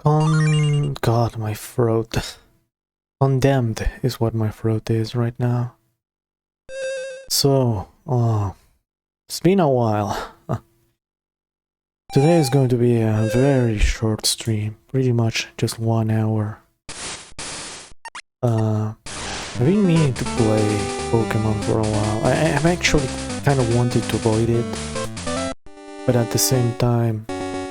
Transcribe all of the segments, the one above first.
God, my throat. Condemned is what my throat is right now. So, it's been a while. Today is going to be a very short stream, pretty much just 1 hour. I've been meaning to play Pokemon for a while. I've actually kind of wanted to avoid it, but at the same time,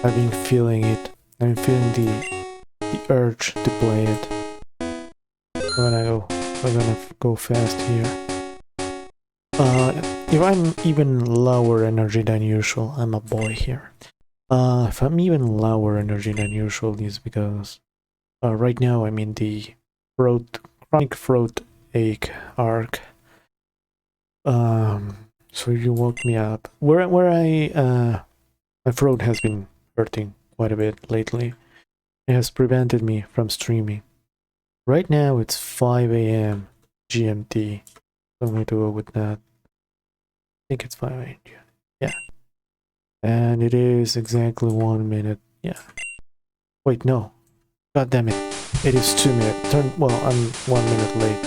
I've been feeling it. I've been feeling the urge to play it. We're gonna go fast here. If I'm even lower energy than usual, I'm a boy here. If I'm even lower energy than usual, is because right now I'm in the chronic throat ache arc. So you woke me up. Where my throat has been hurting quite a bit lately. It has prevented me from streaming. Right now it's 5 AM GMT. So I'm going to go with that. I think it's 5 AM. Yeah. And it is exactly 1 minute. Yeah. Wait, no. God damn it. It is 2 minutes. Well, I'm 1 minute late.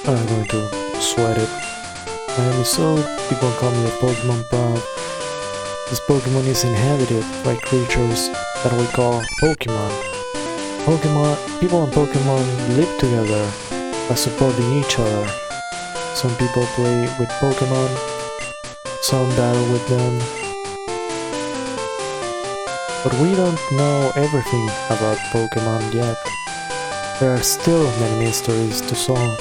I'm going to sweat it. I am so people call me a Pokemon prof. This Pokemon is inhabited by creatures that we call Pokemon. People and Pokemon live together by supporting each other. Some people play with Pokemon, some battle with them. But we don't know everything about Pokemon yet. There are still many mysteries to solve.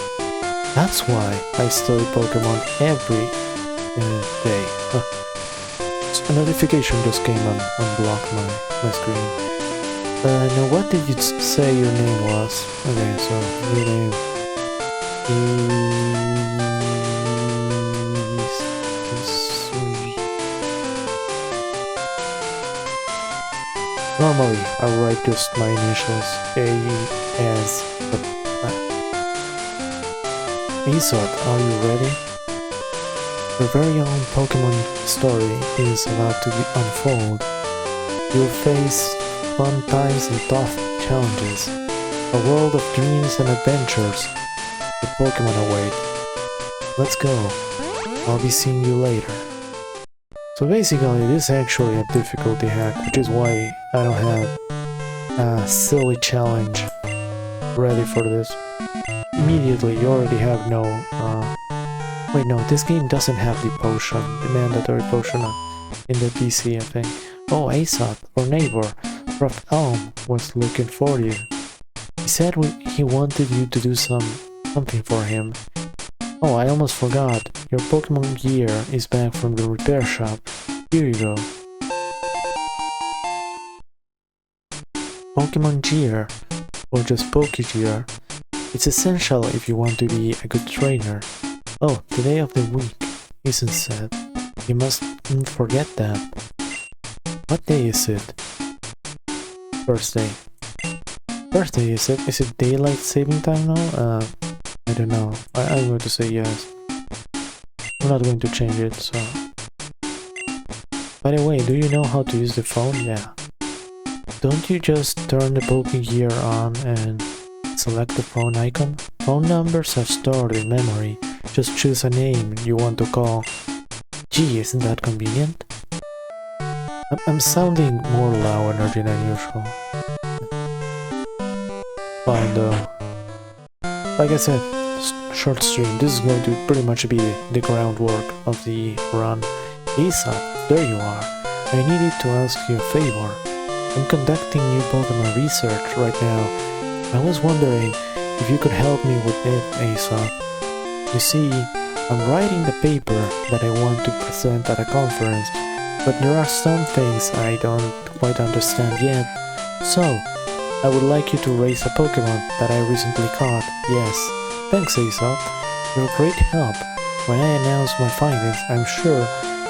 That's why I study Pokemon every day. A notification just came and unblocked my screen. Now what did you say your name was? Okay, so your name is... Normally I write just my initials, A-S, but... Isot, are you ready? Your very own Pokemon story is about to unfold. You'll face fun times and tough challenges. A world of dreams and adventures. The Pokemon await. Let's go. I'll be seeing you later. So basically, this is actually a difficulty hack, which is why I don't have a silly challenge ready for this. Immediately, you already have no... Wait, no, this game doesn't have the potion, the mandatory potion in the PC, I think. Oh, Aesop, our neighbor, Prof. Elm, was looking for you. He said he wanted you to do something for him. Oh, I almost forgot. Your Pokemon gear is back from the repair shop. Here you go. Pokemon gear, or just Pokegear. It's essential if you want to be a good trainer. Oh, the day of the week isn't set. You mustn't forget that. What day is it? Thursday. Thursday, is it? Is it daylight saving time now? I don't know. I'm going to say yes. I'm not going to change it, so... By the way, do you know how to use the phone? Yeah. Don't you just turn the Pokegear on and select the phone icon? Phone numbers are stored in memory. Just choose a name you want to call. Gee, isn't that convenient? I'm sounding more low energy than usual. Fine though. Like I said, short stream. This is going to pretty much be the groundwork of the run. Aesop, there you are. I needed to ask you a favor. I'm conducting new Pokemon research right now. I was wondering if you could help me with it, Aesop. You see, I'm writing the paper that I want to present at a conference, but there are some things I don't quite understand yet. So, I would like you to raise a Pokemon that I recently caught. Yes. Thanks, Aesop. You're a great help. When I announce my findings, I'm sure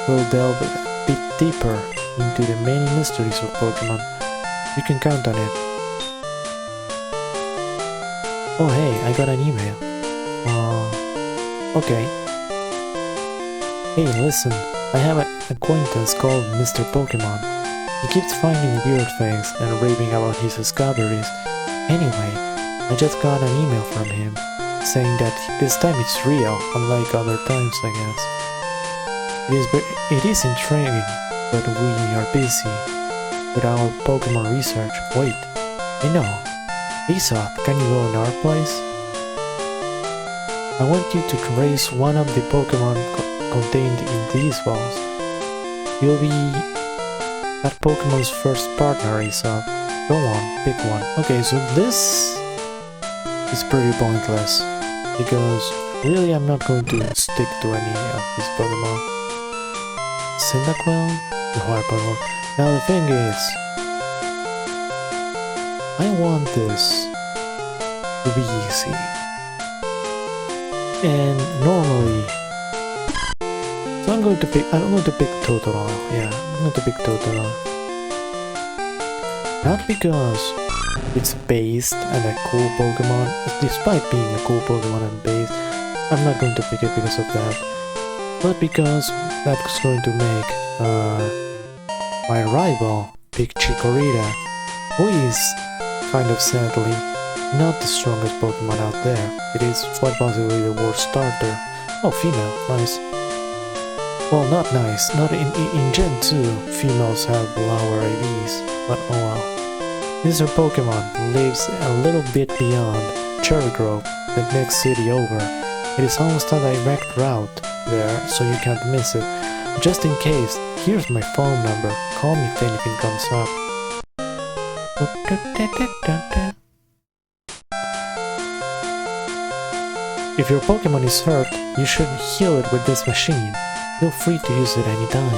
we'll delve a bit deeper into the many mysteries of Pokemon. You can count on it. Oh hey, I got an email. Okay. Hey, listen, I have an acquaintance called Mr. Pokemon. He keeps finding weird things and raving about his discoveries. Anyway, I just got an email from him saying that this time it's real, unlike other times, I guess. It is intriguing, but we are busy with our Pokemon research. Wait, I know. Aesop, can you go in our place? I want you to raise one of the Pokemon contained in these walls. You'll be that Pokemon's first partner, Aesop. Go on, pick one. Okay, so this is pretty pointless, because really I'm not going to stick to any of these Pokemon. Cyndaquil, the hard Pokemon. Now the thing is, I want this to be easy. And normally, so I'm going to pick Totodile. Yeah, I'm going to pick Totodile. Not because it's based on a cool Pokemon, despite being a cool Pokemon and based, I'm not going to pick it because of that. But because that's going to make my rival pick Chikorita, who is kind of sadly not the strongest Pokemon out there. It is quite possibly the worst starter. Oh, female, nice. Well, not nice. Not in Gen 2, females have lower AVs, but oh well. This Pokemon lives a little bit beyond Cherry Grove, the next city over. It is almost a direct route there, so you can't miss it. Just in case, here's my phone number. Call me if anything comes up. If your Pokemon is hurt, you should heal it with this machine. Feel free to use it anytime.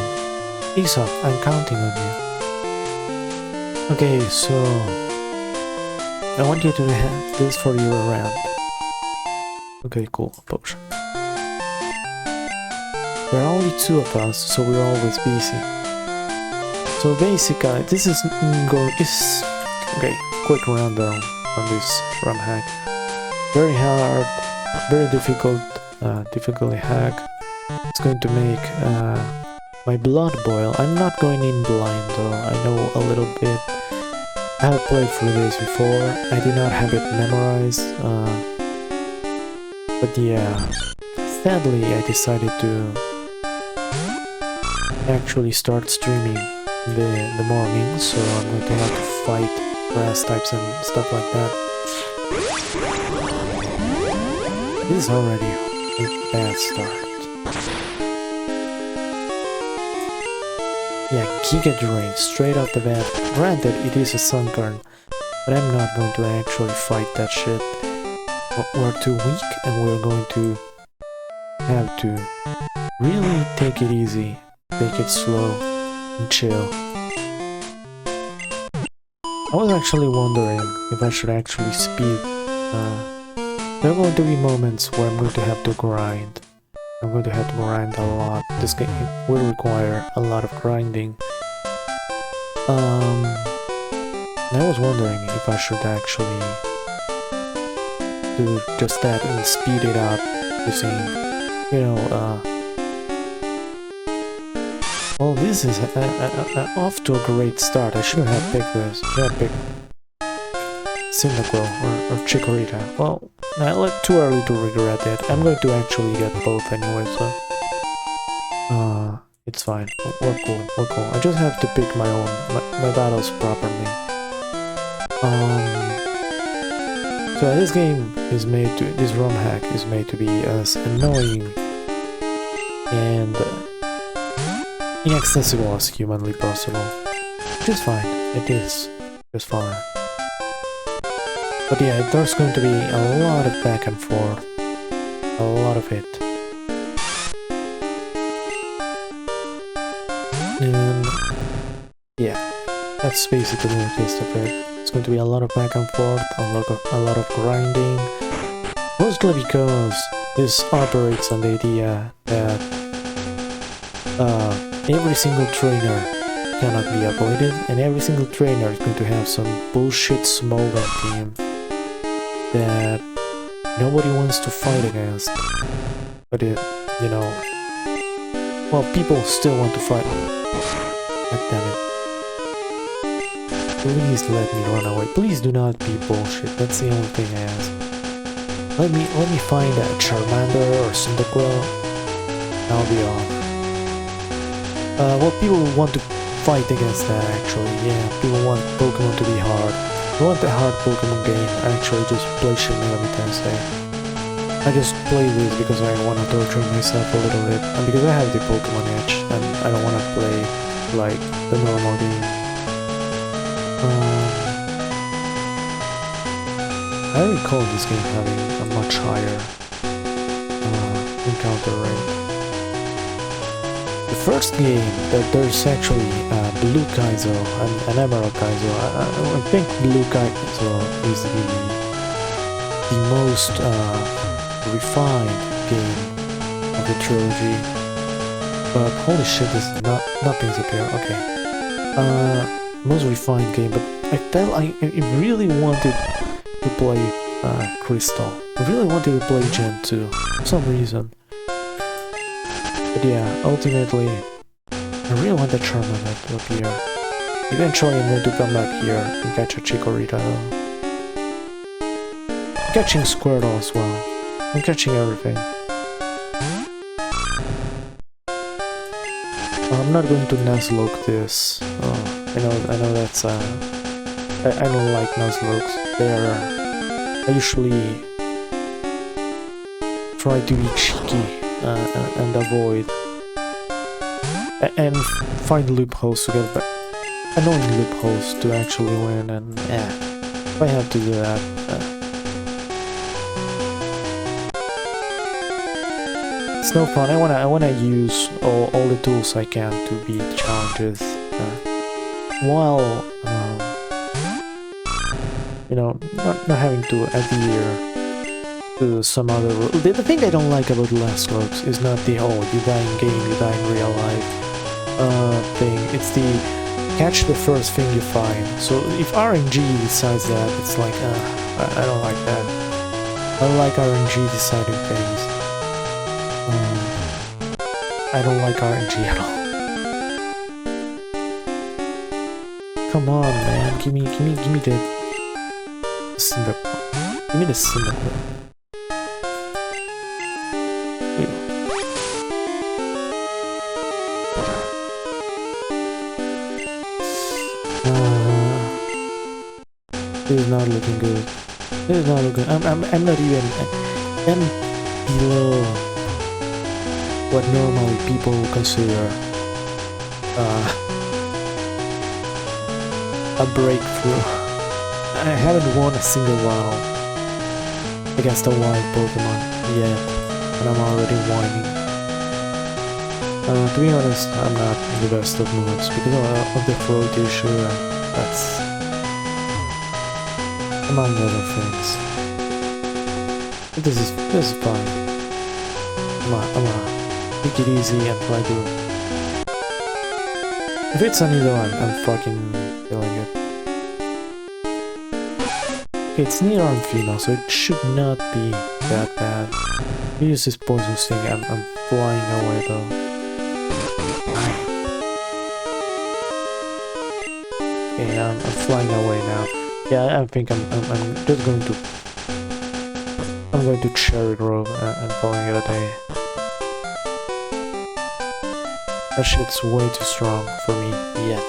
Aesop, I'm counting on you. Okay, so I want you to have this for your round. Okay, cool, potion. There are only two of us, so we're always busy. So basically, this is okay. Quick rundown on this Romhack. Very hard, very difficult, difficulty hack. It's going to make my blood boil. I'm not going in blind though. I know a little bit. I have played through this before. I did not have it memorized, but yeah. Sadly, I decided to actually start streaming in the morning, so I'm going to have to fight grass types and stuff like that. This is already a bad start. Yeah, Giga Drain, straight off the bat. Granted, it is a Sunkern, but I'm not going to actually fight that shit. We're too weak, and we're going to have to really take it easy, take it slow, and chill. I was actually wondering if I should actually speed. There are going to be moments where I'm going to have to grind. I'm going to have to grind a lot. This game will require a lot of grinding. I was wondering if I should actually do just that and speed it up using, you know, well, this is off to a great start. I shouldn't have picked this. I should have picked Cyndaquil or Chikorita. Well, too early to regret it. I'm going to actually get both anyway, so it's fine. We're cool. I just have to pick my battles properly. So this game is made to, this Romhack is made to be as annoying and inaccessible as humanly possible. Which is fine. It is just fine. But yeah, there's going to be a lot of back and forth. A lot of it. And yeah, that's basically the gist of it. It's going to be a lot of back and forth, a lot of grinding. Mostly because this operates on the idea that every single trainer cannot be avoided, and every single trainer is going to have some bullshit Smogon team that nobody wants to fight against, but it, you know, well, people still want to fight. God damn it. Please let me run away. Please do not be bullshit. That's the only thing I ask. Let me find a Charmander or Cyndaquil. I'll be off. Well, people want to fight against that actually. Yeah, people want Pokemon to be hard. If you want a hard Pokemon game, actually just play Shin Megami Tensei. I just play this because I want to torture myself a little bit, and because I have the Pokemon itch, and I don't want to play like the normal game. I recall this game having a much higher encounter rate. The first game that there's actually Blue Kaizo and Emerald Kaizo. I think Blue Kaizo is the most refined game of the trilogy. But holy shit, this nothing's up here. Okay. Most refined game, but I felt I really wanted to play Crystal. I really wanted to play Gen 2 for some reason. But yeah, ultimately, I really want the Charmander to appear. Eventually I'm going to come back here and catch a Chikorita though. I'm catching Squirtle as well. I'm catching everything. I'm not going to Nuzlocke this. Oh, I know that's I don't like Nuzlockes. I usually try to be cheeky and avoid and find loopholes to get back. Annoying loopholes to actually win, and yeah, if I have to do that. It's no fun. I wanna use all the tools I can to beat challenges, while you know, not having to adhere to some other rule. The thing I don't like about Nuzlocke is not the you die in game, you die in real life thing. It's the catch the first thing you find. So if RNG decides that, it's like I don't like that. I don't like RNG deciding things. I don't like RNG at all. Come on, man, give me the Cyndaquil. Give me the Cyndaquil. This is not looking good. This is not looking. I'm not even. I'm below what normally people consider a breakthrough. I haven't won a single battle against a wild Pokemon yet, and I'm already whining. To be honest, I'm not in the best of moods because of the throat issue, and that's among other things. But this is fine. I'm take it easy and try to. If it's an Nido, I'm fucking feeling it. Okay, it's near Amphibian, so it should not be that bad. We use this poison thing, I'm flying away though. Okay, I'm flying away now. Yeah, I think I'm just going to. I'm going to Cherry Grove and calling it a day. That shit's way too strong for me yet.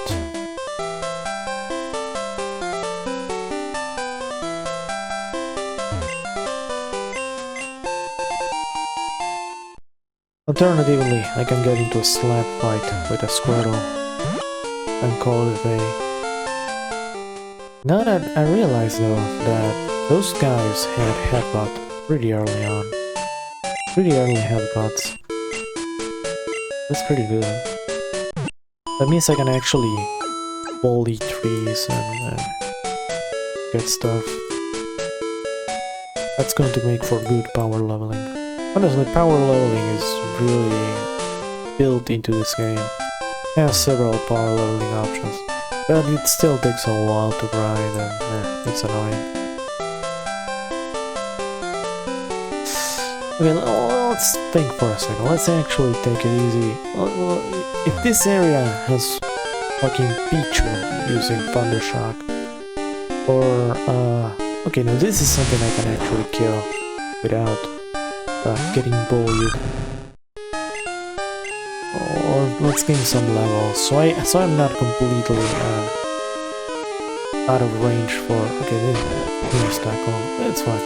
Alternatively, I can get into a slap fight with a Squirtle and call it a day. Now that I realize though that those guys had headbutt pretty early on. Pretty early headbutts. That's pretty good. That means I can actually bully trees and get stuff. That's going to make for good power leveling. Honestly, power leveling is really built into this game. It has several power leveling options, but it still takes a while to grind and it's annoying. Okay, let's think for a second. Let's actually take it easy. If this area has fucking Pichu using Thunder Shock. Or, okay, now this is something I can actually kill without getting bullied. Or let's gain some levels. So I'm not completely out of range for. Okay, this tackle. It's fine.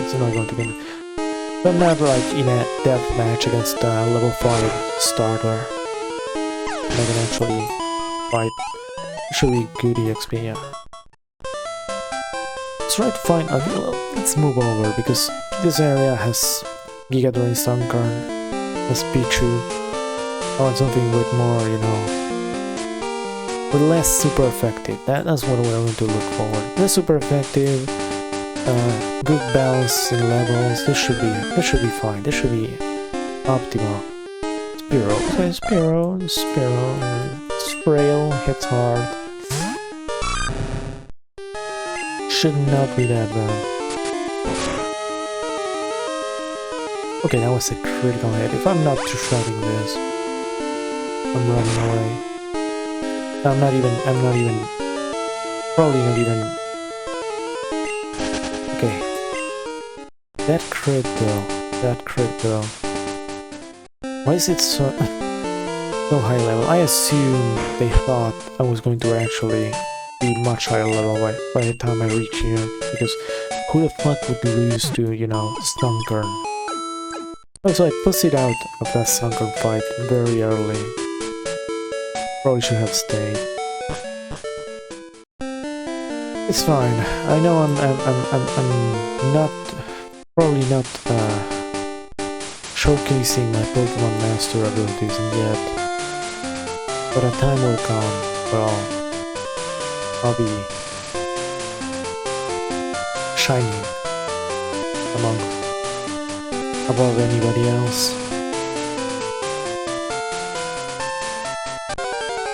It's not going to get me. But I'm not like in a death match against a level 5 starter. I can actually fight. Should be good EXP, yeah. Let's try to find. Okay, let's move over because this area has Giga Drain, Sunkern, has Pichu. I want something with more, you know, with less super effective. That's what we're going to look forward. Less super effective, good balance in levels. This should be fine. This should be optimal. Spearow, okay, Spearow, Sprayle hits hard. Should not be that bad. Okay, that was a critical hit. If I'm not two-shotting this, I'm running away. I'm not even, probably not even. Okay. That crit though. Why is it so high level? I assume they thought I was going to actually be much higher level by the time I reach here, because who the fuck would lose to, you know, Sunkern? Also, I pussied out of that Sunkern fight very early. Probably should have stayed. It's fine. I know I'm probably not showcasing my Pokemon Master abilities yet, but a time will come. Well, I'll be shining above anybody else.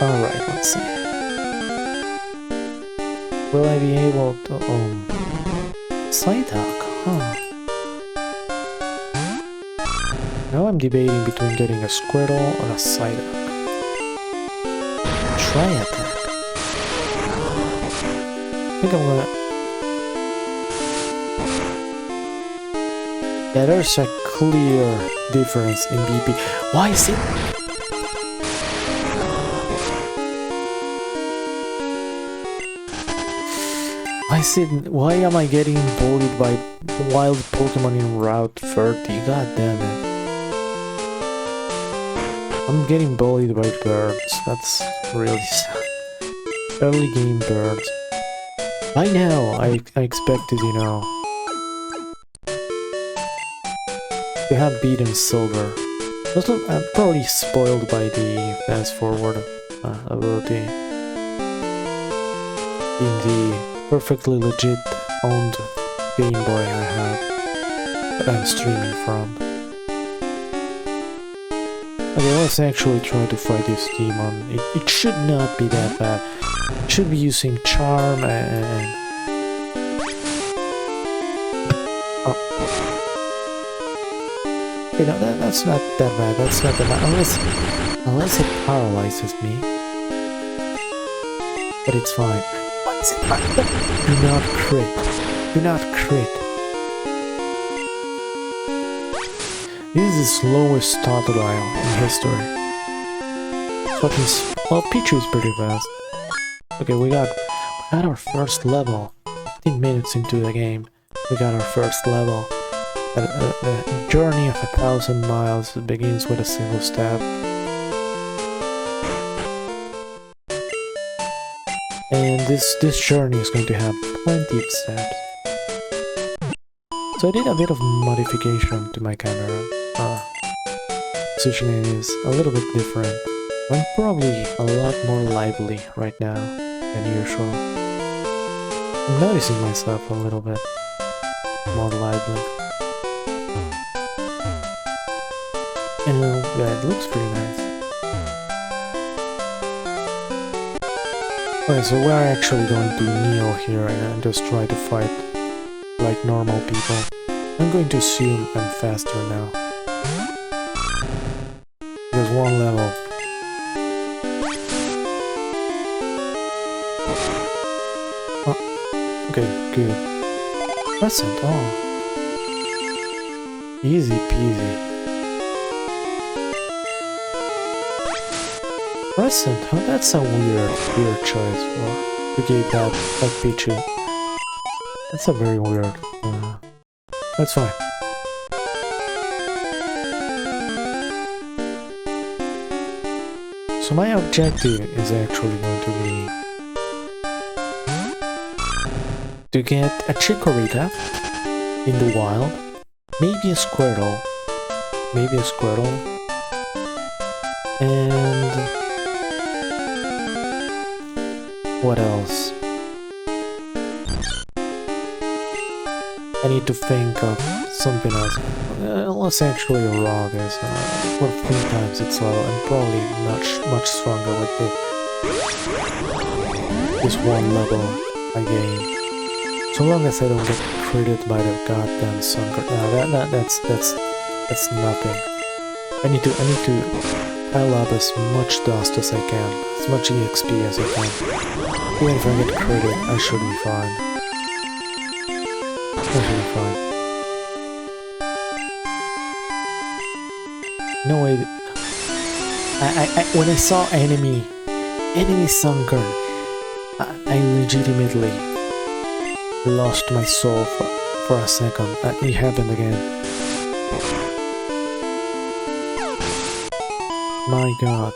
Alright, let's see. Will I be able to... Psyduck, huh? Now I'm debating between getting a Squirtle or a Psyduck. Try attack. I think I'm gonna... Yeah, there's a clear difference in BP. Why is it... Why am I getting bullied by wild Pokemon in Route 30? God damn it. I'm getting bullied by birds. That's really sad. Early game birds. By now, I expected, you know, to have beaten Silver. Also, I'm probably spoiled by the fast forward ability in the perfectly legit owned Game Boy I have that I'm streaming from. Okay, let's actually try to fight this demon. It should not be that bad. It should be using Charm and... Oh. Okay, no, that's not that bad. That's not that bad. Unless it paralyzes me. But it's fine. What is it? Do not crit. Do not crit. This is the slowest Totodile in history. Fucking well, Pichu is pretty fast. Okay, we got our first level. 15 minutes into the game, we got our first level. A journey of 1,000 miles begins with a single step. And this journey is going to have plenty of steps. So I did a bit of modification to my camera. Positioning is a little bit different. I'm probably a lot more lively right now than usual. I'm noticing myself a little bit more lively. And yeah, it looks pretty nice. Okay, so we're actually going to kneel here and just try to fight like normal people. I'm going to assume I'm faster now. There's one level. Okay, good. Present, oh. Easy peasy. Present, huh? That's a weird choice to give that Pichu. That's a very weird. That's fine. So my objective is actually going to be to get a Chikorita in the wild, maybe a Squirtle, and what else? I need to think of something else. Let's actually raw this. For 3 times its level, and probably much stronger with this one level I gain. So long as I don't get critted by the goddamn Sunker. That's nothing. I need to pile up as much dust as I can, as much EXP as I can. Even if I get critted, I should be fine. No way. When I saw enemy Sunker, I legitimately lost my soul for a second. It happened again. My god.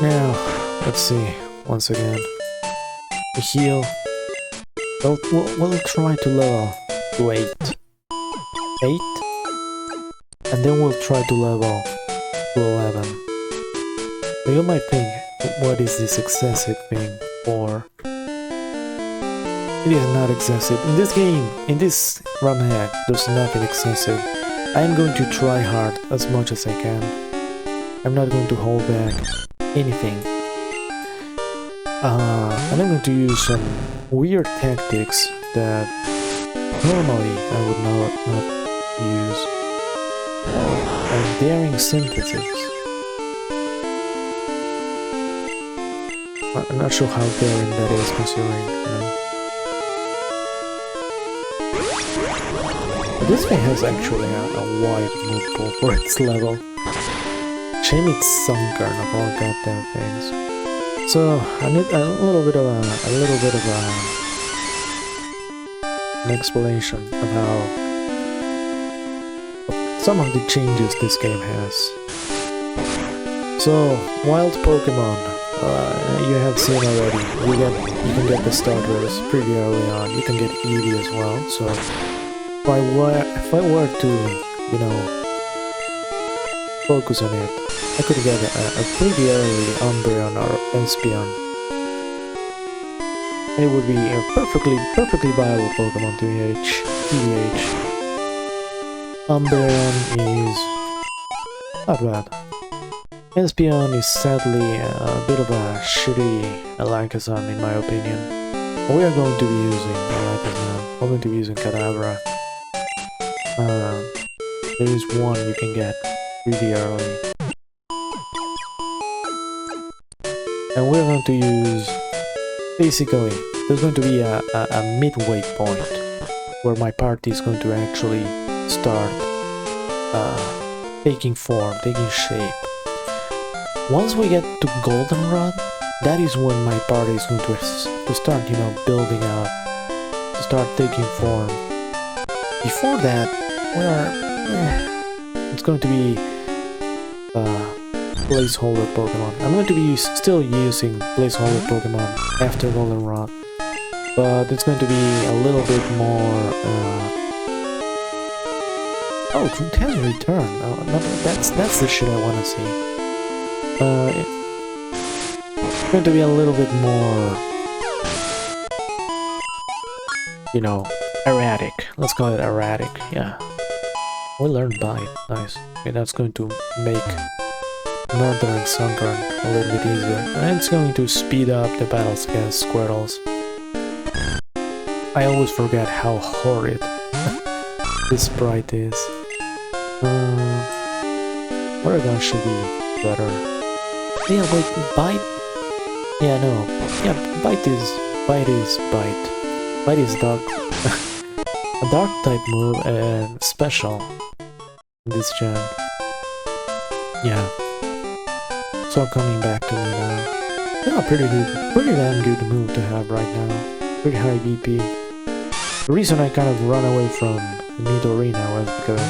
Now, let's see, once again. We heal. We'll try to level to 8. 8? And then we'll try to level to 11. Now you might think, what is this excessive thing for? It is not excessive. In this game, in this Romhack, there's nothing excessive. I am going to try hard as much as I can. I'm not going to hold back anything. And I'm going to use some weird tactics that normally I would not use. A daring synthesis. I'm not sure how daring that is considering, you know. But this thing has actually a wide move pool for its level. Shame it's Sunker of all goddamn things. So I need a little bit of an explanation of how some of the changes this game has. So wild Pokemon, you have seen already. You can get the starters pretty early on. You can get Eevee as well. So if I were to, you know, focus on it, I could get a pretty early Umbreon or Espeon. And it would be a perfectly viable Pokemon to EDH. Umbreon is not bad. Espeon is sadly a bit of a shitty Alakazam in my opinion. But we are going to be using Alakazam. We're going to be using Kadabra. There is one you can get really early. And we're going to use, basically, there's going to be a midway point where my party is going to actually start taking form, taking shape. Once we get to Goldenrod, that is when my party is going to start, you know, building up, to start taking form. Before that, it's going to be placeholder Pokemon. I'm going to be still using placeholder Pokemon after Goldenrod, but it's going to be a little bit more. Oh, it has returned. Oh, no, that's the shit I want to see. It's going to be a little bit more, you know, erratic. Let's call it erratic. Yeah. We learned Bite. Nice. Okay, that's going to make Northern and Sunken a little bit easier. And it's going to speed up the battles against Squirtles. I always forget how horrid this sprite is. Oregon should be better. Yeah, wait, bite? Yeah, no. Yeah, bite is bite. Bite is dark. A dark type move and special in this gen. Yeah. So coming back to me now. Yeah, pretty damn good move to have right now. Pretty high BP. The reason I kind of run away from Nidorina was because...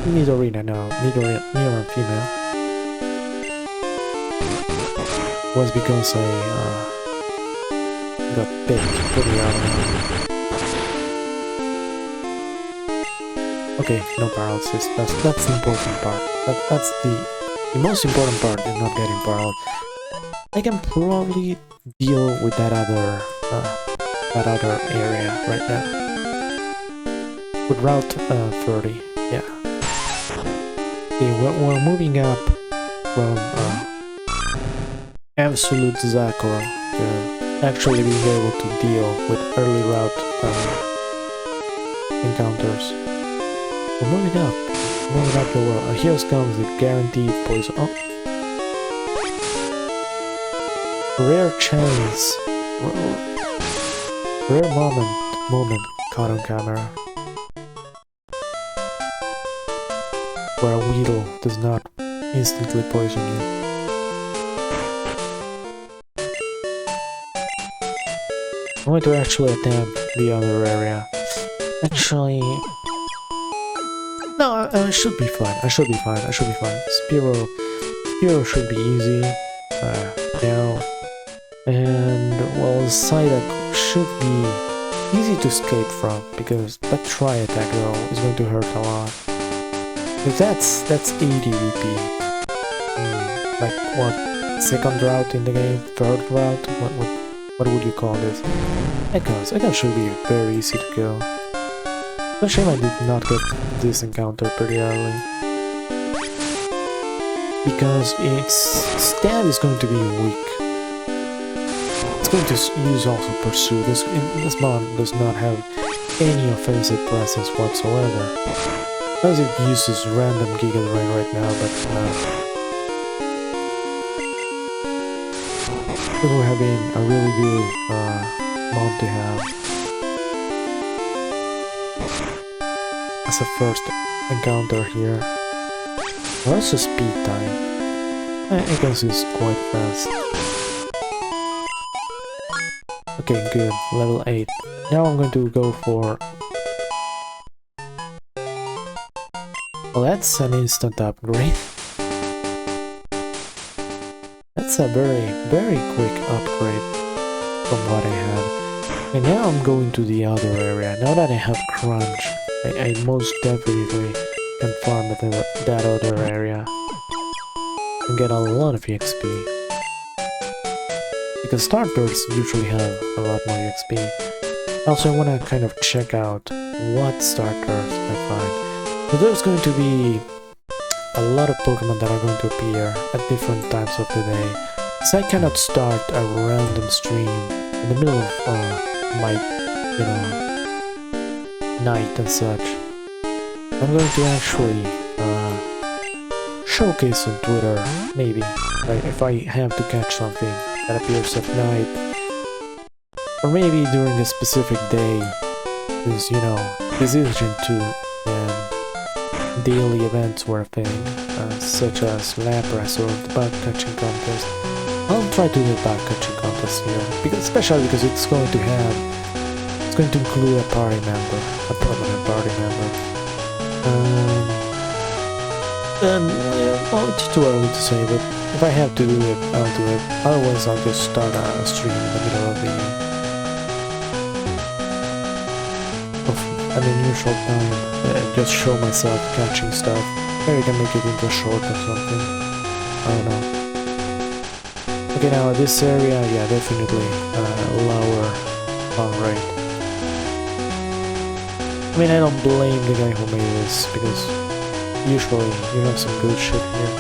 Nidorina, no. Nidorina female. Was because I got picked pretty early. Okay, no paralysis. That's the important part. That's the most important part is not getting paralyzed. I can probably deal with that other area right now. With Route 30, yeah. Okay, we're moving up from Absolute Zakura to actually being able to deal with early route encounters. We're moving up the world. Here comes the guaranteed poison. Oh. Rare chance. Rare moment caught on camera. Where a Weedle does not instantly poison you. I'm going to actually attempt the other area. Actually... No, I should be fine. I should be fine. Spearow should be easy. Now... And, well, Psyduck should be easy to escape from, because that tri-attack though is going to hurt a lot. If that's 80 VP. Like, what? Second route in the game? Third route? What would you call this? Ekans should be very easy to kill. It's a shame I did not get this encounter pretty early. Because its stab is going to be weak. It's going to use also Pursue. This mod does not have any offensive presence whatsoever. As it uses random Giga Drain right now, but it would have been a really good mod to have as a first encounter here. What's the speed time? I guess it's quite fast. Okay, good. Level 8. Now I'm going to go for... Well, that's an instant upgrade. That's a very quick upgrade from what I had. And now I'm going to the other area. Now that I have Crunch, I most definitely can farm at that other area and get a lot of EXP. Because starters usually have a lot more EXP. Also, I want to kind of check out what starters I find. So there's going to be a lot of Pokemon that are going to appear at different times of the day. So I cannot start a random stream in the middle of my, night and such. I'm going to actually showcase on Twitter, maybe, right, if I have to catch something that appears at night. Or maybe during a specific day, because, this is Gen 2, and daily events were a thing, such as Lapras or the bug catching contest. I'll try to do the bug catching contest here, especially because it's going to include a party member, a permanent party member. Well, it's too early to say, but if I have to do it, I'll do it. Otherwise, I'll just start a stream in the middle of the an unusual time, just show myself catching stuff. Maybe I can make it into a short or something. I don't know. Okay, now this area, yeah, definitely lower spawn rate. I mean, I don't blame the guy who made this, because usually you have some good shit here.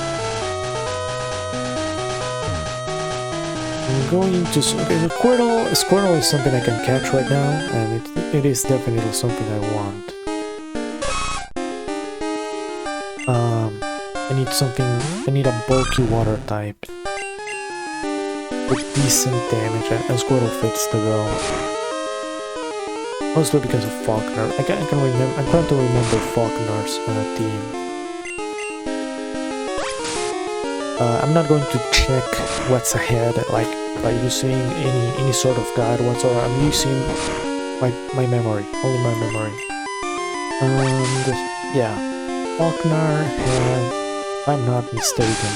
I'm going to... Okay, the Squirtle is something I can catch right now, and it is definitely something I want. And need something, I need a bulky water type with decent damage, and Squirtle fits the bill. Mostly because of Faulkner. I'm trying to remember Faulkner's team. I'm not going to check what's ahead, like by using any sort of guide whatsoever. I'm using my memory, only my memory. And yeah, Faulkner had, if I'm not mistaken,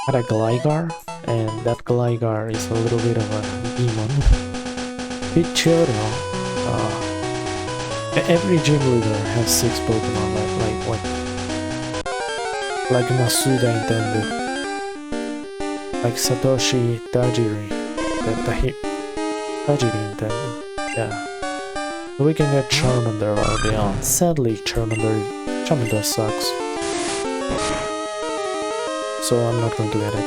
had a Gligar, and that Gligar is a little bit of a demon. Pidgeotto. Every gym leader has 6 Pokemon, like Masuda intended, like Satoshi Tajiri, Tajiri intended. Yeah, so we can get Charmander early on. Sadly, Charmander sucks, so I'm not going to get it.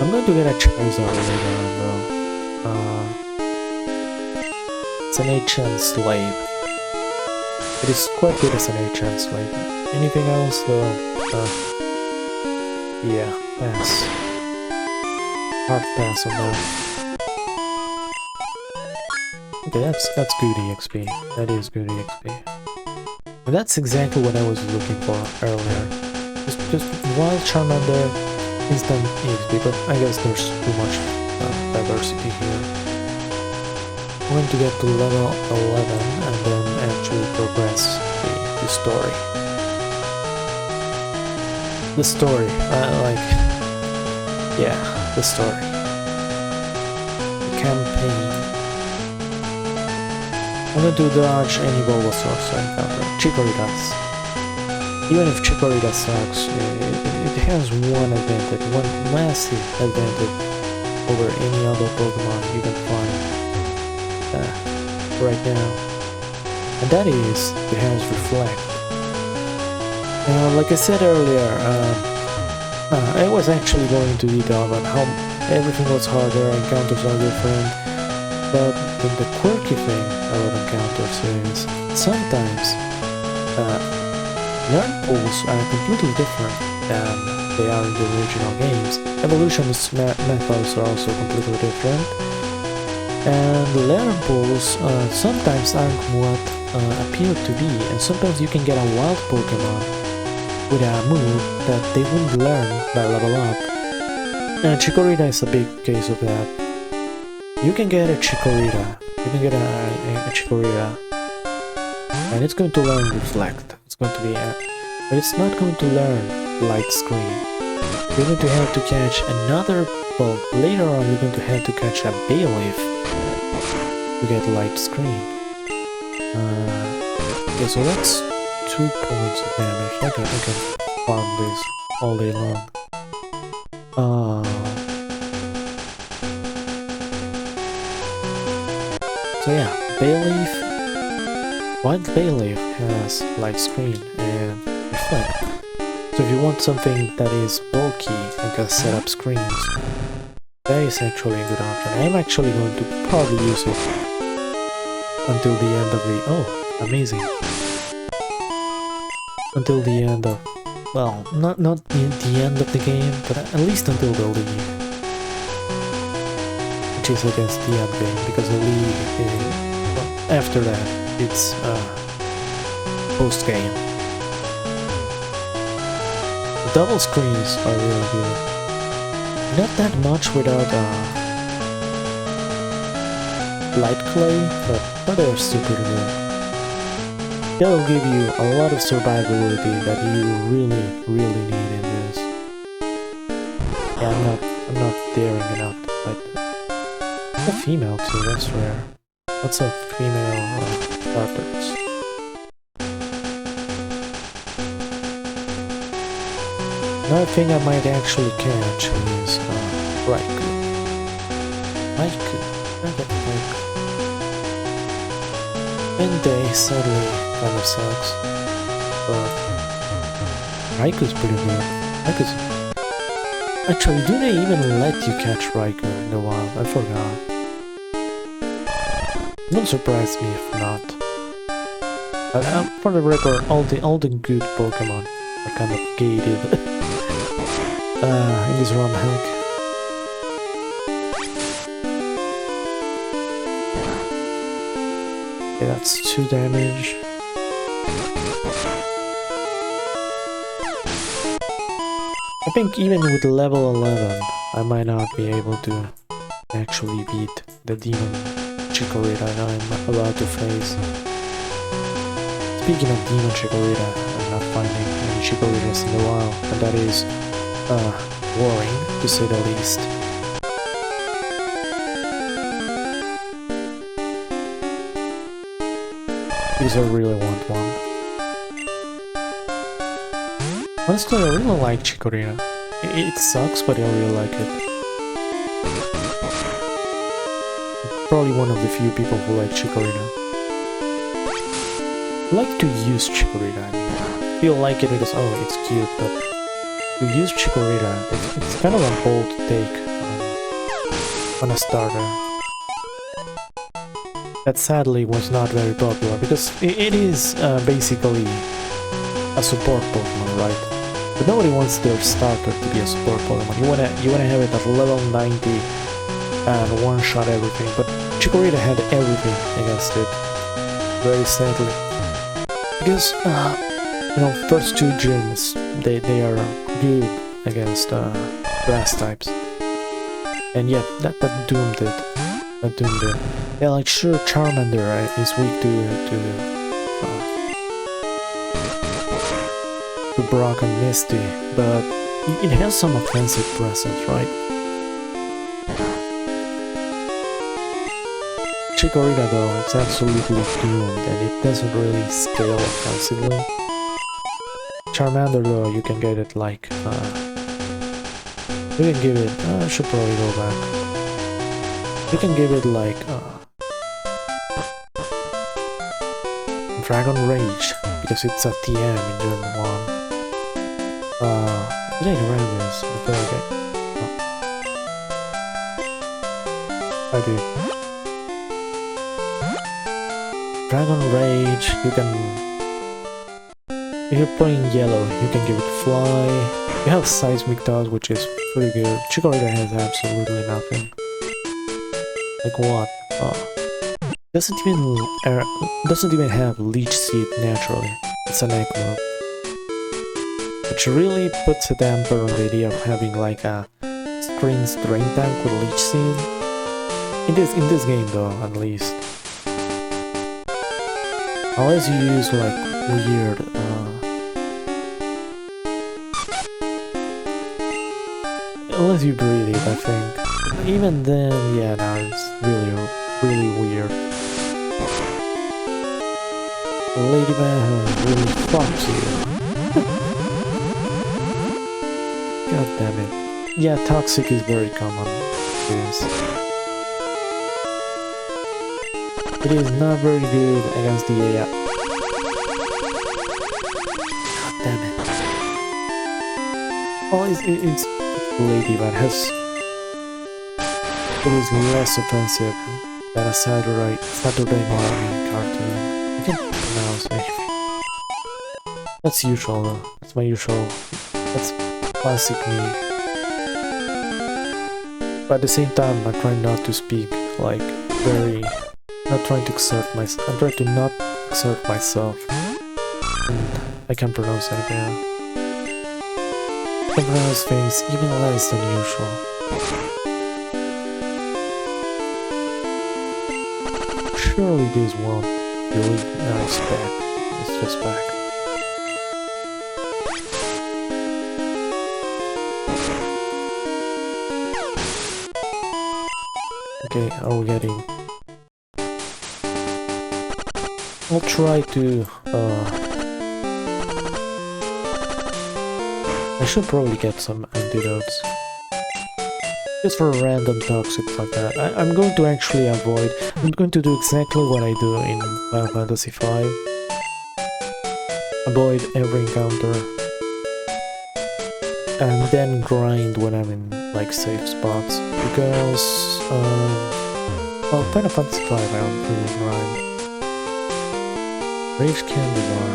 I'm going to get a Charizard later on though. It's an HM slave. It is quite good as an HM slave. Anything else though? Yeah, pass. Hard pass on that. Okay, that's good EXP. That is good EXP. And that's exactly what I was looking for earlier. Just wild Charmander, instant EXP, but I guess there's too much diversity here. I'm going to get to level 11 and then actually progress the story. The story, the story. The campaign. I'm going to dodge any Bulbasaurs I encounter. Chikorita. Even if Chikorita sucks, it has one advantage, one massive advantage over any other Pokemon you can find right now, and that is it has Reflect. Like I said earlier, I was actually going to detail about how everything was harder, encounters are different, but the quirky thing about encounters is sometimes learn pools are completely different than they are in the original games. Evolution's methods are also completely different. And learn pools sometimes aren't what appear to be, and sometimes you can get a wild Pokemon with a move that they wouldn't learn by level up. And Chikorita is a big case of that. You can get a Chikorita, and it's going to learn Reflect. It's going to be, but it's not going to learn Light Screen. You're going to have to catch another. Well, later on, you're going to have to catch a Bayleaf to get Light Screen. Okay, so that's 2 points of damage. I can farm this all day long. So yeah, Bayleaf. Wild Bayleaf has Light Screen and Reflect. So if you want something that is bulky and can set up screens, that is actually a good option. I'm actually going to probably use it until the end of the... Oh, amazing. Until the end of... Well, not the end of the game, but at least until the league. Which is, I guess, the end game, because the league is... Well, after that, it's post-game. The double screens are really good. Not that much without Light Clay, but they're still pretty good. That'll give you a lot of survivability that you really need in this. Yeah, I'm not daring enough to fight that. A female too, that's rare. What's up, female starters? Another thing I might actually catch is Raikou. I get Raikou. Entei sadly kind of sucks, but Raikou's pretty good. Actually, do they even let you catch Raikou in the wild? I forgot. Wouldn't surprise me if not. For the record, all the good Pokemon are kind of gated in this Romhack. Okay, that's 2 damage. I think even with level 11, I might not be able to actually beat the demon Chikorita I'm about to face. Speaking of demon Chikorita, I'm not finding any Chikoritas in the wild, and that is worrying, to say the least. Because I really want one. Honestly, I really like Chikorita. It sucks, but I really like it. I'm probably one of the few people who like Chikorita. I like to use Chikorita, I mean. People like it because, oh, it's cute, but to use Chikorita, it's kind of a bold take on a starter. That sadly was not very popular, because it is basically a support Pokemon, right? But nobody wants their starter to be a support Pokemon. You wanna have it at level 90 and one-shot everything. But Chikorita had everything against it, very sadly. Because you know, first 2 gyms they are good against grass types, and yeah, that doomed it. That doomed it. Yeah, like sure, Charmander is weak to Brock and Misty, but it has some offensive presence, right? Chikorita though, it's absolutely doomed and it doesn't really scale offensively. Charmander though, you can get it like, you can give it, I should probably go back. You can give it like, Dragon Rage, because it's a TM in Gen 1. It ain't around this, I feel like it. Oh. I do. Dragon Rage, you can... If you're playing yellow, you can give it Fly. You have Seismic Toss, which is pretty good. Chikorita has absolutely nothing. Like what? Doesn't even have Leech Seed naturally. It's an egg move. Which really puts a damper on the idea of having like a Screen's Drain Tank with Leech Seed. In this game though, at least. Unless you use like weird unless you breed it, I think. Even then, yeah, no, it's really weird. Ladybug really fucks you. God damn it. Yeah, Toxic is very common. It is not very good against the AI. God damn it. Oh, it's Ladybug has... It is less offensive than a Saturday morning cartoon. I can't pronounce it. That's usual though. That's my usual. That's classic me. But at the same time, I try not to speak like very... Not trying to exert myself. I'm trying to not exert myself. And I can't pronounce anything else. I can pronounce things even less than usual. Surely this won't delete. No, it's back. It's just back. Okay, are we getting... I'll try to... I should probably get some antidotes. Just for random toxics like that. I'm going to actually avoid... I'm going to do exactly what I do in Final Fantasy V. Avoid every encounter. And then grind when I'm in, like, safe spots. Because... well, Final Fantasy V I don't really grind. Rage Candy Bar.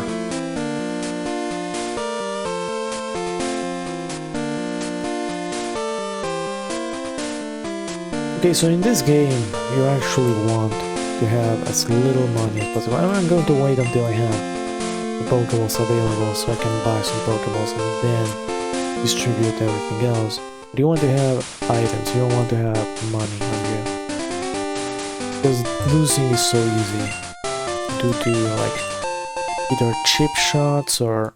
Okay, so in this game, you actually want to have as little money as possible. I'm going to wait until I have the Pokeballs available so I can buy some Pokeballs and then distribute everything else. But you want to have items, you don't want to have money on you. Because losing is so easy due to like either chip shots or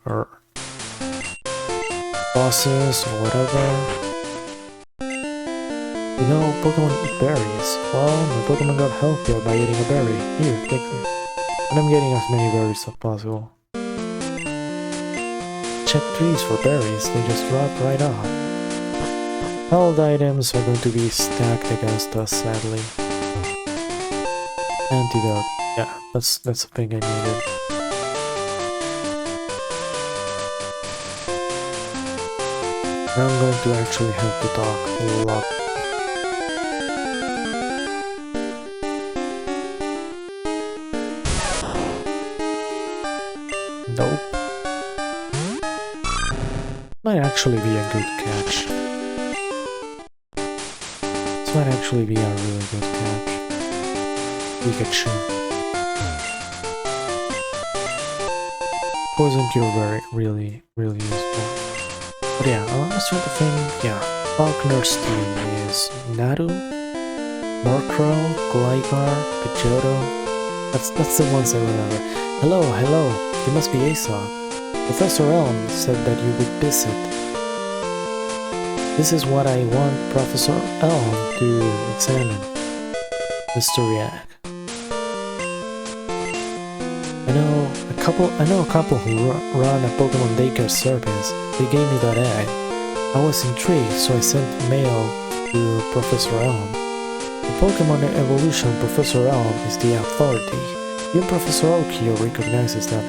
bosses or whatever. You know, Pokemon eat berries. Well, my Pokemon got healthier by eating a berry. Here, take this. And I'm getting as many berries as possible. Check trees for berries, they just drop right off. Held items are going to be stacked against us, sadly. Antidote. Yeah, that's the thing I needed. Now I'm going to actually have to talk a lot. Nope. Might actually be a good catch. This might actually be a really good catch. Pikachu. Poison Cure really useful. But yeah, I was trying to think, yeah. Falconer's team is Naru, Murkrow, Gligar, Pidgeotto. That's the ones I remember. Hello. You must be Aesop. Professor Elm said that you would visit. This is what I want Professor Elm to examine. Mr. Yak. I know a couple who run a Pokemon daycare service. They gave me that egg. I was intrigued, so I sent mail to Professor Elm. In Pokemon evolution, Professor Elm is the authority. Even Professor Oak here recognizes that.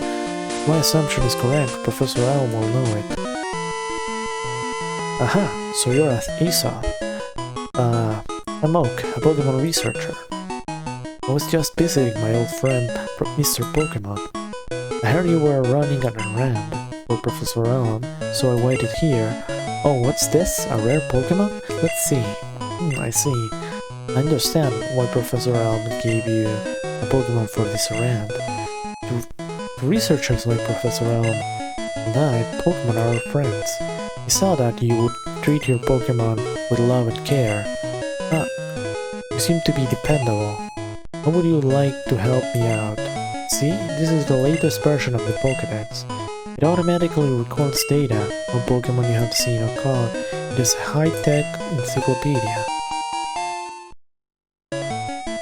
My assumption is correct, Professor Elm will know it. Aha, so you're Aesop. I'm Oak, a Pokemon researcher. I was just visiting my old friend, Mr. Pokemon. I heard you were running an errand for Professor Elm, so I waited here. Oh, what's this? A rare Pokemon? Let's see. I see. I understand why Professor Elm gave you a Pokemon for this errand. Researchers like Professor Elm and I, Pokemon are our friends. He saw that you would treat your Pokemon with love and care. You seem to be dependable. How would you like to help me out? See, this is the latest version of the Pokédex. It automatically records data on Pokemon you have seen or caught. It is a high-tech encyclopedia.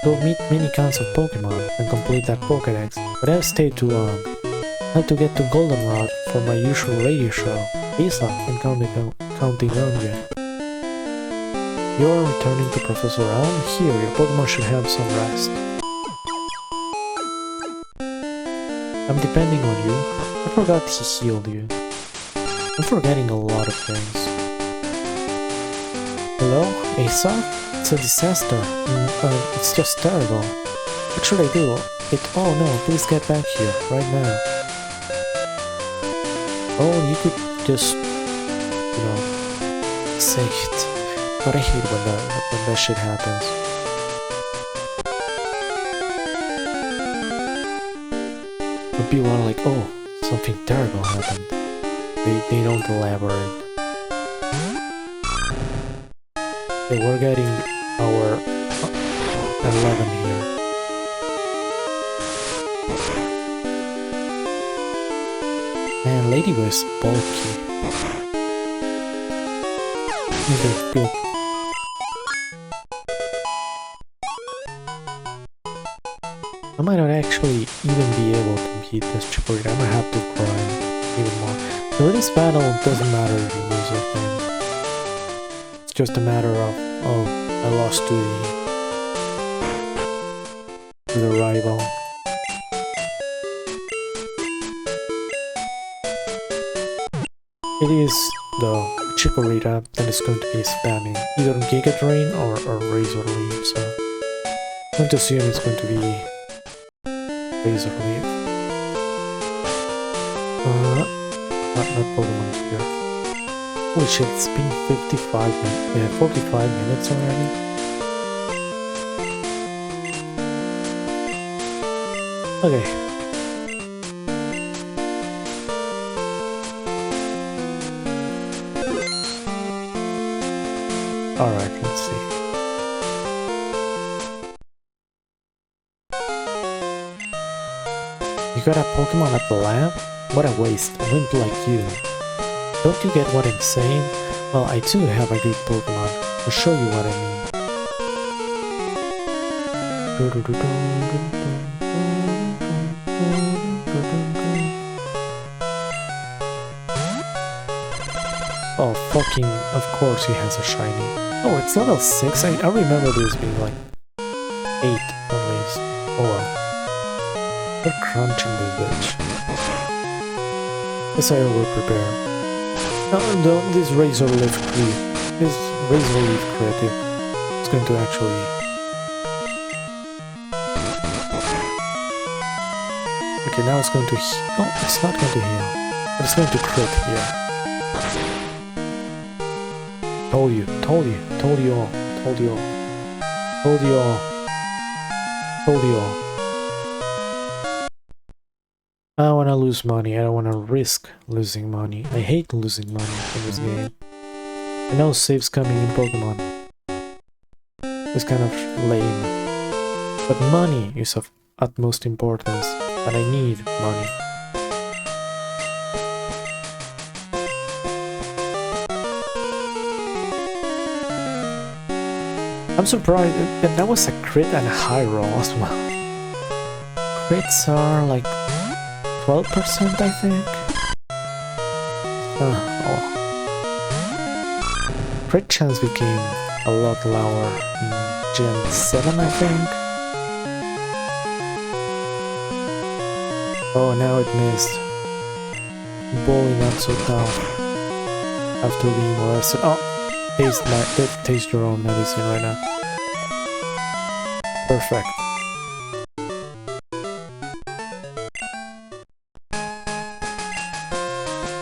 You'll meet many kinds of Pokemon and complete that Pokédex, but I've stayed too long. I have to get to Goldenrod for my usual radio show, Aesop and Counting Dungeon. You're returning to Professor Elm? Here, your Pokemon should have some rest. I'm depending on you. I forgot he healed you. I'm forgetting a lot of things. Hello, Aesop? It's a disaster. It's just terrible. What should I do? Oh no, please get back here, right now. Oh, you could just, say it. But I hate when that shit happens. When people are like, oh, something terrible happened. They don't elaborate. Okay, we're getting our 11 here. Man, Ladybug is bulky. Okay, good. I might not actually even be able to beat this Chikorita. I might have to grind even more. So this battle doesn't matter if you lose or win. It's just a matter of, oh, I lost to the rival. It is the Chikorita that is going to be spamming either Giga Drain or Razor Leaf, so I'm going to assume it's going to be Razor Leaf. Not Pokemon here. Holy shit, it's been 45 minutes already. Okay. Alright, let's see. You got a Pokemon at the lab? What a waste, a wimp like you. Don't you get what I'm saying? Well, I too have a good Pokemon. I'll show you what I mean. Oh, fucking, of course he has a shiny. Oh, it's level 6? I remember this being like 8 at least. Oh well. They're crunching this bitch. Guess I over-prepare. No, this Razor Leaf crit. This Razor Leaf crit is going to actually... Okay, now it's going to heal. Oh, it's not going to heal. But it's going to crit here. Told you all, told you all. I don't wanna lose money, I don't wanna risk losing money. I hate losing money in this game. I know saves coming in Pokemon. It's kind of lame. But money is of utmost importance, and I need money. I'm surprised that was a crit and a high roll as well. Crits are like 12%, I think. Oh. Crit chance became a lot lower in Gen 7, I think. Oh, now it missed. Bully not so tough. After being molested. Oh! Taste your own medicine right now. Perfect.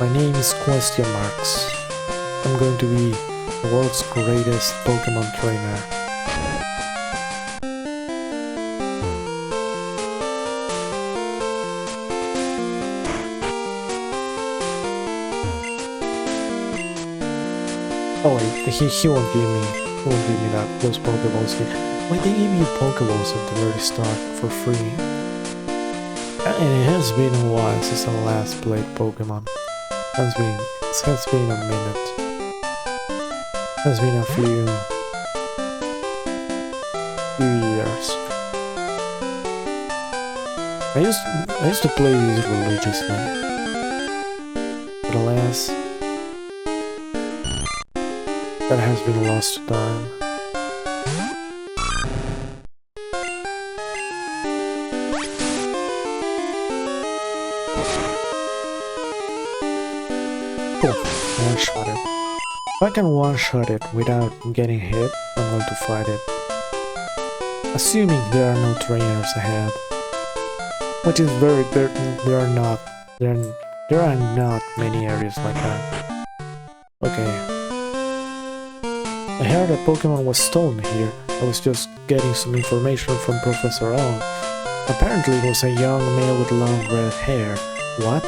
My name is Question Marks. I'm going to be the world's greatest Pokemon trainer. Oh wait, he won't give me those Pokeballs here. Wait, they gave me Pokeballs at the very start for free. And it has been a while since I last played Pokemon. It has been a minute. It has been a few years. I used to play these religiously. But alas, that has been lost to time. Cool, one-shot it. If I can one-shot it without getting hit, I'm going to fight it. Assuming there are no trainers ahead. Which is there are not many areas like that. Okay. I heard that Pokemon was stolen here. I was just getting some information from Professor L. Apparently it was a young male with long red hair. What?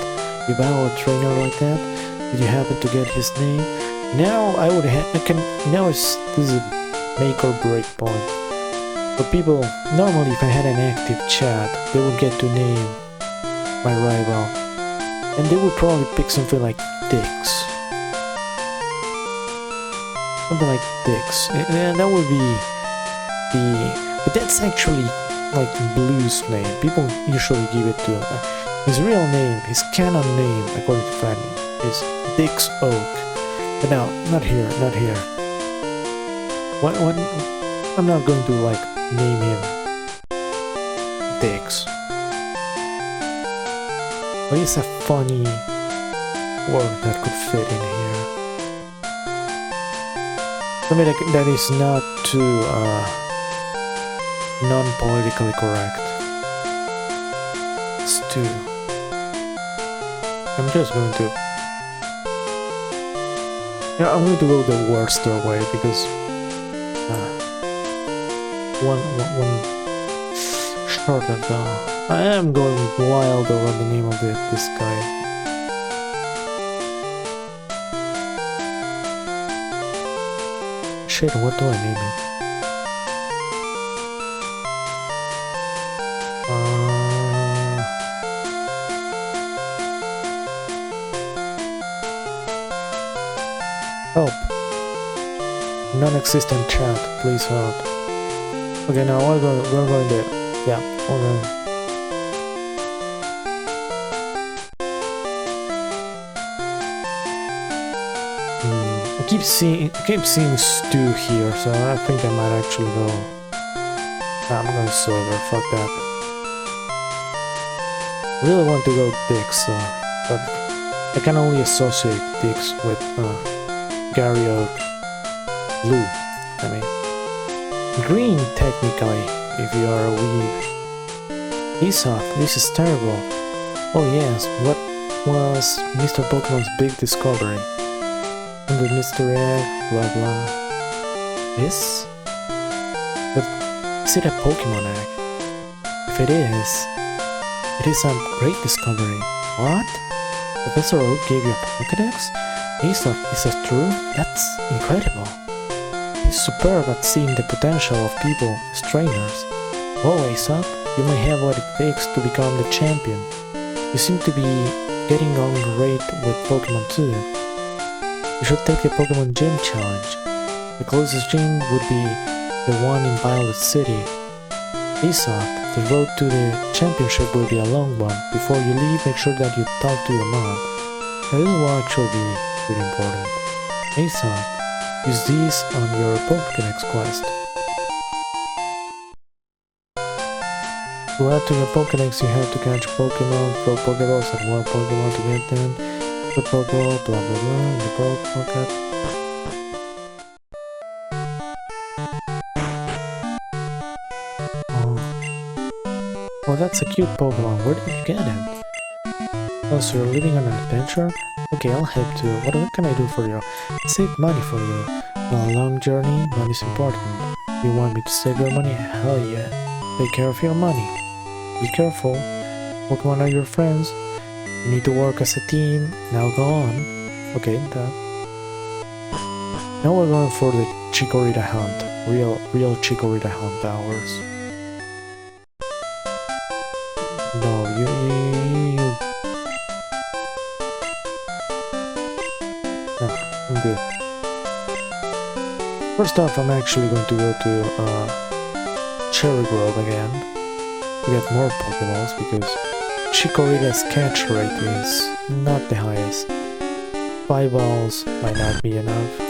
You battle a trainer like that? Did you happen to get his name? Now this is a make or break point. For people, normally if I had an active chat, they would get to name my rival. And they would probably pick something like Dix. Something like Dix. And that would be but that's actually like Blue's name. People usually give it to his real name, his canon name, according to Fanny, is Dix Oak. But no, not here. When I'm not going to like name him Dix. But it's a funny word that could fit in here. Something that is not too non-politically correct. Stew. I'm just going to... Yeah, I'm going to go the worst way because... one shorter though. I am going wild over the name of this guy. Shit, what do I name it? Help. Non-existent chat, please help. Okay, now we're going there. Yeah, we're going. I keep seeing Stu here, so I think I might actually go. I'm going silver, fuck that. I really want to go Dix, but I can only associate Dix with Gary Oak. Blue, I mean. Green, technically, if you are a weeb. Aesop, this is terrible. Oh yes, what was Mr. Pokemon's big discovery? And the mystery egg, blah blah. This? But is it a Pokemon egg? If it is a great discovery. What? Professor Oak gave you a Pokedex? Aesop, is that true? That's incredible. He's superb at seeing the potential of people as trainers. Whoa, Aesop, you may have what it takes to become the champion. You seem to be getting on great with Pokemon too. You should take the Pokemon Gym Challenge. The closest gym would be the one in Violet City. Aesop, the road to the championship will be a long one. Before you leave, make sure that you talk to your mom. This will actually be pretty important. Aesop, use these on your Pokédex quest. To add to your Pokédex, you have to catch Pokemon, throw Pokeballs at one Pokemon to get them, put Pokeball, blah blah blah, in the Pocket. Oh, that's a cute Pokemon. Where did you get him? Oh, so you're living on an adventure? Okay, I'll help too. What can I do for you? Save money for you. On a long journey, money's important. You want me to save your money? Hell yeah. Take care of your money. Be careful. Pokemon are your friends. You need to work as a team. Now go on. Okay, that. Now we're going for the Chikorita hunt. Real Chikorita hunt hours. No, you. No, I'm good. First off, I'm actually going to go to Cherry Grove again to get more Pokeballs because Chikorita's catch rate is not the highest. 5 balls might not be enough.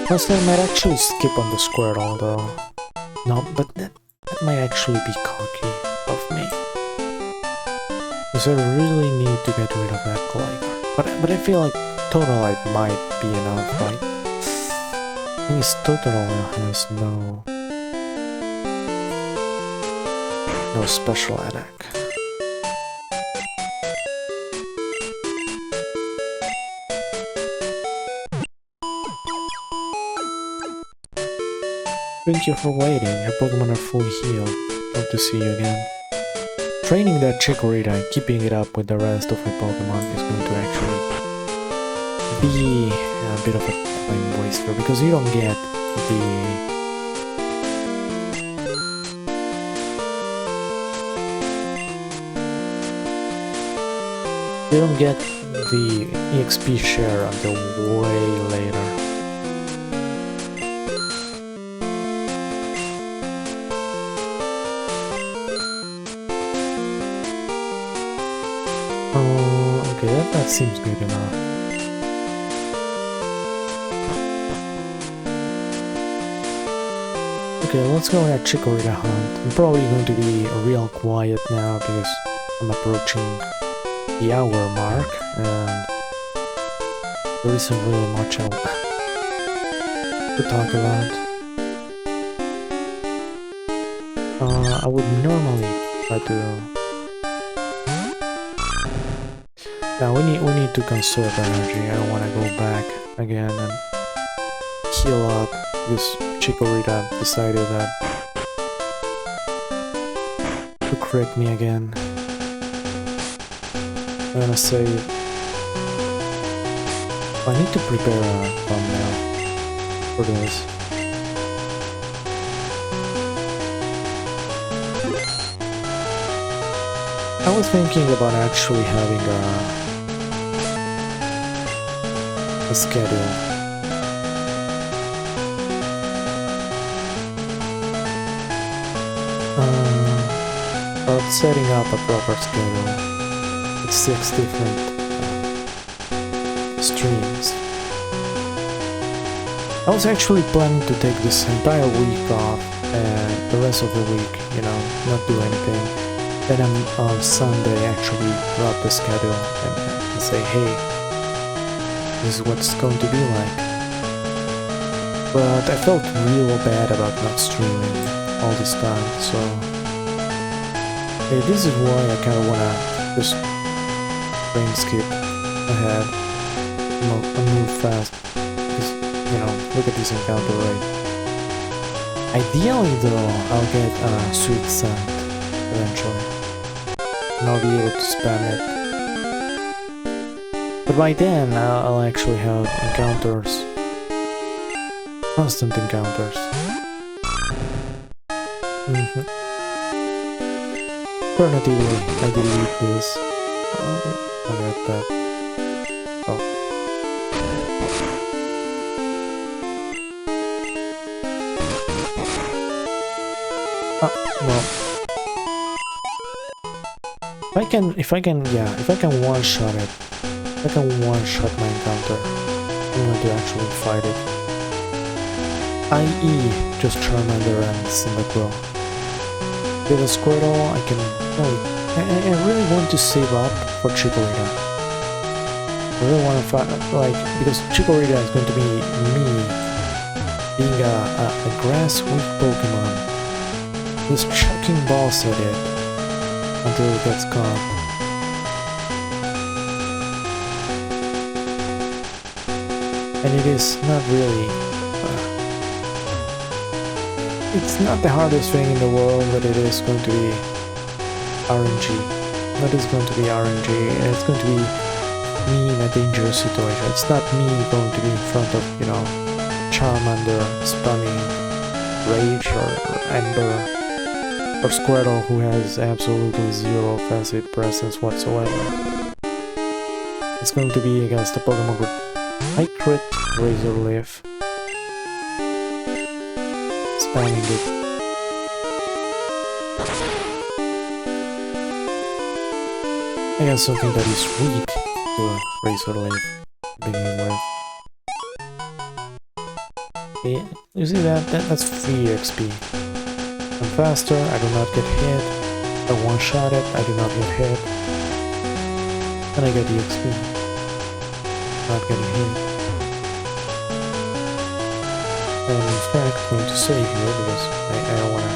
Plus, I might actually skip on the Squirtle though. No, but that might actually be cocky of me. Because I really need to get rid of that Gligar. But I feel like Totodile might be enough, right? I think it's Totodile has no special attack. Thank you for waiting. Your Pokemon are fully healed. Hope to see you again. Training that Chikorita and keeping it up with the rest of my Pokemon is going to actually be a bit of a time waster because you don't get the EXP share until way later. Okay, that seems good enough. Okay, let's go at Chikorita hunt. I'm probably going to be real quiet now because I'm approaching the hour mark and there isn't really much else to talk about. I would normally try to Now we need to conserve energy. I don't want to go back again and heal up because Chikorita decided that to crit me again. I'm gonna save. I need to prepare a thumbnail for this. I was thinking about actually having a schedule. About setting up a proper schedule with 6 different streams. I was actually planning to take this entire week off and the rest of the week, you know, not do anything. Then on Sunday actually drop the schedule and say, hey, this is what it's going to be like. But I felt real bad about not streaming all this time, so hey, this is why I kind of wanna just frame skip ahead, move fast, because, you know, look at this encounter rate. Ideally though, I'll get Sweet Scent eventually, and I'll be able to spam it. But by then, I'll actually have encounters, constant encounters. Alternatively, I delete this. I got that. Oh. Well. If I can one-shot it. If I can one-shot my encounter, I'm going to actually fight it. I.e. just Charmander and Cyndaquil. With a Squirtle, I can... Oh, I really want to save up for Chikorita. I really want to fight, like, because Chikorita is going to be me being a grass-weak Pokemon who's chucking balls at it until it gets caught. And it is not really... it's not the hardest thing in the world, but it is going to be RNG. That is going to be RNG, and it's going to be me in a dangerous situation. It's not me going to be in front of, you know, Charmander spamming Rage or Ember, or Squirtle who has absolutely zero offensive presence whatsoever. It's going to be against a Pokemon with high crit, Razor Leaf, spamming it. I got something that is weak to Razor Leaf to begin with. Yeah, you see that's free XP. I'm faster, I do not get hit. I one-shot it, I do not get hit. And I get the XP. Not getting hit. I'm in fact going to save here because I don't wanna...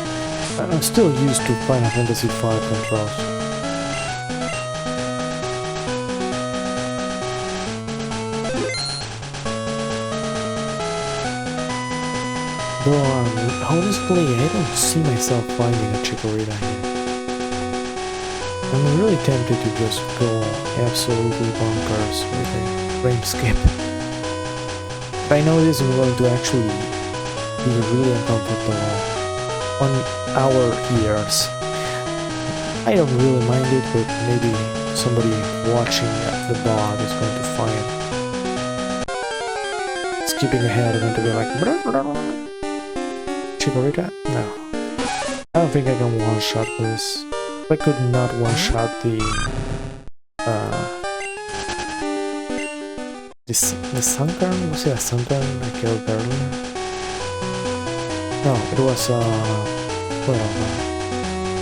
I'm still used to Final Fantasy V controls. Though, honestly, I don't see myself finding a Chikorita here. I'm really tempted to just go absolutely bonkers with a frame skip. But I know this is going to actually be really uncomfortable on our ears. I don't really mind it, but maybe somebody watching the VOD is going to find skipping ahead and going to be like, Chikorita? No. I don't think I can one-shot this. If I could not one-shot the Sunkarn? Was it a Sunkarn I killed earlier? No, it was Squirtle.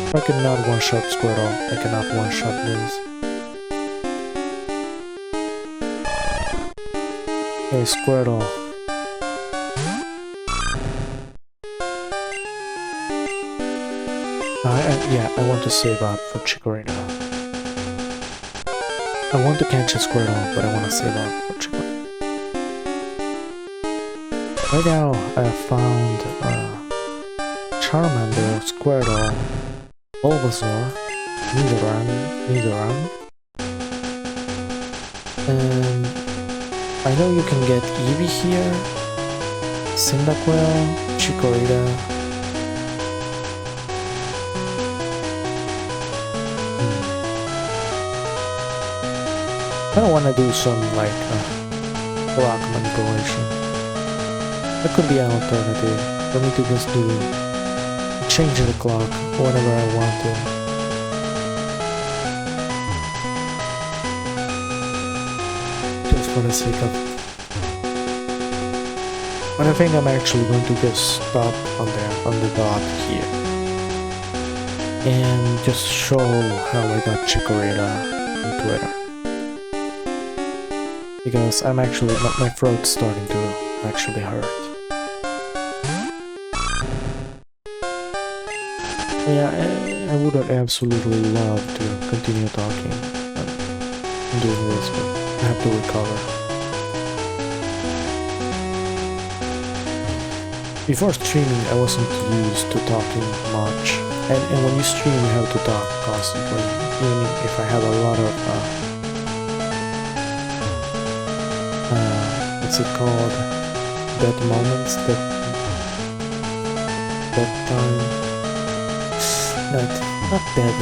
If I could not one-shot Squirtle, I cannot one-shot this. Hey, Squirtle. Yeah, I want to save up for Chikorita. I want to catch a Squirtle, but I want to save up for Chicken. Right now, I found Charmander, Squirtle, Bulbasaur, Nidoran, and I know you can get Eevee here, Cyndaquil, Chikorita. I don't want to do some like clock manipulation. That could be an alternative for me to just do change the clock whenever I want to. Just for the sake of. But I think I'm actually going to just stop on the dot here and just show how I got Chikorita on Twitter. Because I'm actually, my throat's starting to actually hurt. Yeah, I would absolutely love to continue talking and doing this, but I have to recover. Before streaming, I wasn't used to talking much, and when you stream, you have to talk constantly, even if I have a lot of what's it called? Dead moments, that time. Not dead.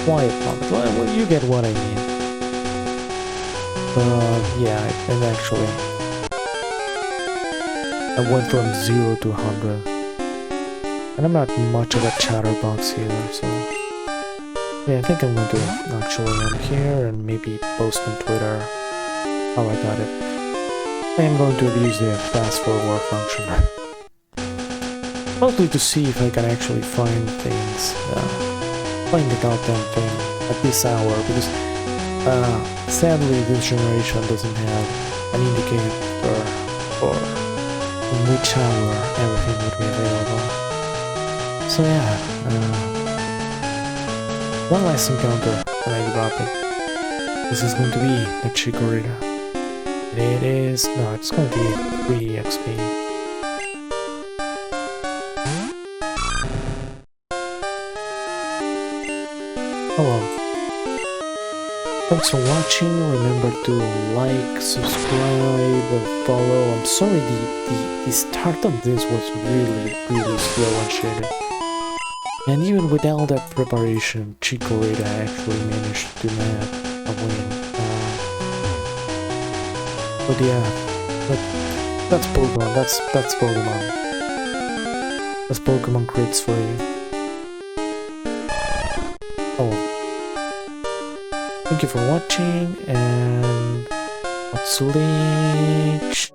Quiet moment. Well, you get what I mean. Yeah, and actually, I went from 0 to 100, and I'm not much of a chatterbox either, so. Yeah, I think I'm going to actually end here and maybe post on Twitter how I got it. I am going to abuse the fast forward function. Mostly to see if I can actually find things, find the goddamn thing at this hour, because sadly this generation doesn't have an indicator for in which hour everything would be available. So yeah, one last encounter and I drop it. This is going to be the Chikorita. It is, no, it's going to be 3 XP. Hello. Thanks for watching. Remember to like, subscribe, or follow. I'm sorry the start of this was really slow and shitty. And even with all that preparation, Chikorita actually managed to nab a win. But yeah, that's Pokemon, that's Pokemon. That's Pokemon crits for you. Oh. Thank you for watching, and Matsulich.